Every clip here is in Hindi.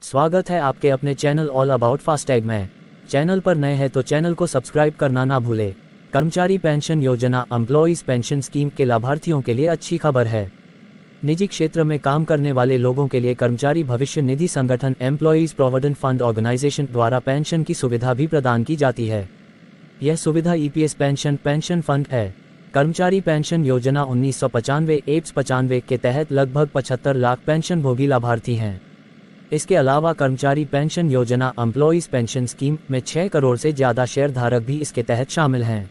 स्वागत है आपके अपने चैनल ऑल अबाउट फास्टैग में। चैनल पर नए हैं तो चैनल को सब्सक्राइब करना ना भूले। कर्मचारी पेंशन योजना एम्प्लॉइज पेंशन स्कीम के लाभार्थियों के लिए अच्छी खबर है। निजी क्षेत्र में काम करने वाले लोगों के लिए कर्मचारी भविष्य निधि संगठन एम्प्लॉइज प्रोविडेंट फंड ऑर्गेनाइजेशन द्वारा पेंशन की सुविधा भी प्रदान की जाती है। यह सुविधा ईपीएस पेंशन फंड है। कर्मचारी पेंशन योजना 1995 एप्स 95 के तहत लगभग 75 लाख पेंशन भोगी लाभार्थी हैं। इसके अलावा कर्मचारी पेंशन योजना एम्प्लॉइज पेंशन स्कीम में 6 करोड़ से ज़्यादा शेयर धारक भी इसके तहत शामिल हैं।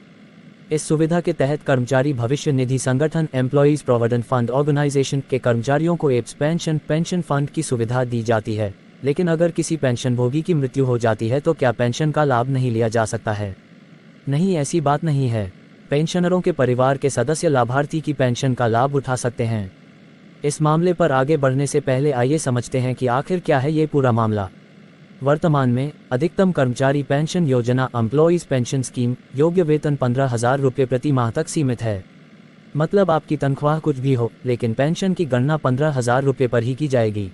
इस सुविधा के तहत कर्मचारी भविष्य निधि संगठन एम्प्लॉइज प्रोविडेंट फंड ऑर्गेनाइजेशन के कर्मचारियों को एप्स पेंशन फंड की सुविधा दी जाती है। लेकिन अगर किसी पेंशन भोगी की मृत्यु हो जाती है तो क्या पेंशन का लाभ नहीं लिया जा सकता है? नहीं, ऐसी बात नहीं है। पेंशनरों के परिवार के सदस्य लाभार्थी की पेंशन का लाभ उठा सकते हैं। इस मामले पर आगे बढ़ने से पहले आइए समझते हैं कि आखिर क्या है ये पूरा मामला। वर्तमान में अधिकतम कर्मचारी पेंशन योजना एम्प्लॉइज पेंशन स्कीम योग्य वेतन 15,000 रुपये प्रति माह तक सीमित है। मतलब आपकी तनख्वाह कुछ भी हो, लेकिन पेंशन की गणना 15,000 रुपये पर ही की जाएगी।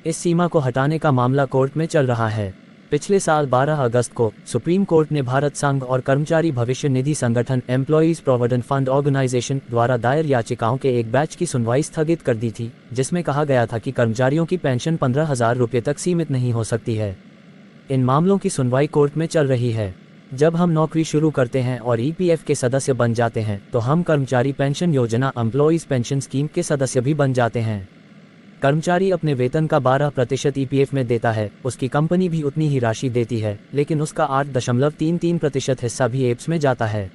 इस सीमा को हटाने का मामला कोर्ट में चल रहा है। पिछले साल 12 अगस्त को सुप्रीम कोर्ट ने भारत संघ और कर्मचारी भविष्य निधि संगठन एम्प्लॉइज प्रोविडेंट फंड ऑर्गेनाइजेशन द्वारा दायर याचिकाओं के एक बैच की सुनवाई स्थगित कर दी थी, जिसमें कहा गया था कि कर्मचारियों की पेंशन 15,000 रुपये तक सीमित नहीं हो सकती है। इन मामलों की सुनवाई कोर्ट में चल रही है। जब हम नौकरी शुरू करते हैं और ईपीएफ के सदस्य बन जाते हैं तो हम कर्मचारी पेंशन योजना एम्प्लॉइज पेंशन स्कीम के सदस्य भी बन जाते हैं। कर्मचारी अपने वेतन का 12% ईपीएफ में देता है, उसकी कंपनी भी उतनी ही राशि देती है, लेकिन उसका 8.33% हिस्सा भी एप्स में जाता है।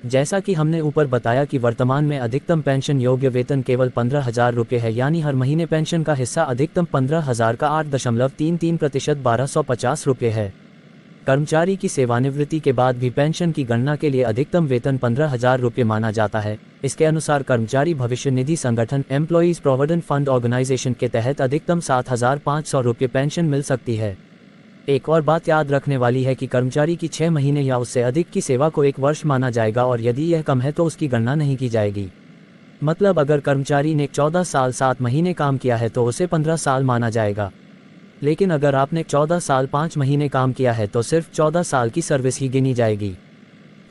जैसा कि हमने ऊपर बताया कि वर्तमान में अधिकतम पेंशन योग्य वेतन केवल 15,000 रुपये है, यानी हर महीने पेंशन का हिस्सा अधिकतम 15,000 का 8.33% 1250 रुपये है। कर्मचारी की सेवानिवृत्ति के बाद भी पेंशन की गणना के लिए अधिकतम वेतन 15,000 रुपये माना जाता है। इसके अनुसार कर्मचारी भविष्य निधि संगठन एम्प्लॉइज प्रोविडेंट फंड ऑर्गेनाइजेशन के तहत अधिकतम 7,500 रुपये पेंशन मिल सकती है। एक और बात याद रखने वाली है कि कर्मचारी की 6 महीने या उससे अधिक की सेवा को 1 वर्ष माना जाएगा और यदि यह कम है तो उसकी गणना नहीं की जाएगी। मतलब अगर कर्मचारी ने 14 साल 7 महीने काम किया है तो उसे 15 साल माना जाएगा। लेकिन अगर आपने 14 साल 5 महीने काम किया है तो सिर्फ 14 साल की सर्विस ही गिनी जाएगी।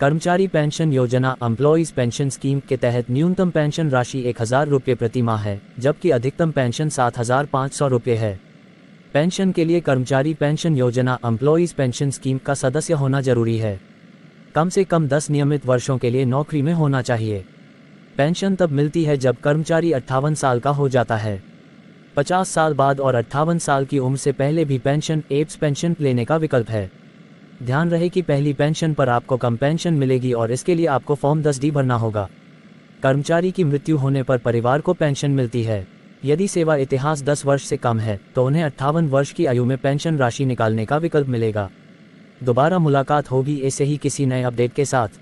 कर्मचारी पेंशन योजना एम्प्लॉइज पेंशन स्कीम के तहत न्यूनतम पेंशन राशि 1,000 रुपये प्रति माह है, जबकि अधिकतम पेंशन 7,500 रुपये है। पेंशन के लिए कर्मचारी पेंशन योजना एम्प्लॉइज पेंशन स्कीम का सदस्य होना जरूरी है। कम से कम 10 नियमित वर्षों के लिए नौकरी में होना चाहिए। पेंशन तब मिलती है जब कर्मचारी 58 साल का हो जाता है। 50 साल बाद और 58 साल की उम्र से पहले भी पेंशन एप्स पेंशन लेने का विकल्प है। ध्यान रहे कि पहली पेंशन पर आपको कम पेंशन मिलेगी और इसके लिए आपको फॉर्म 10D भरना होगा। कर्मचारी की मृत्यु होने पर परिवार को पेंशन मिलती है। यदि सेवा इतिहास 10 वर्ष से कम है तो उन्हें 58 वर्ष की आयु में पेंशन राशि निकालने का विकल्प मिलेगा। दोबारा मुलाकात होगी ऐसे ही किसी नए अपडेट के साथ।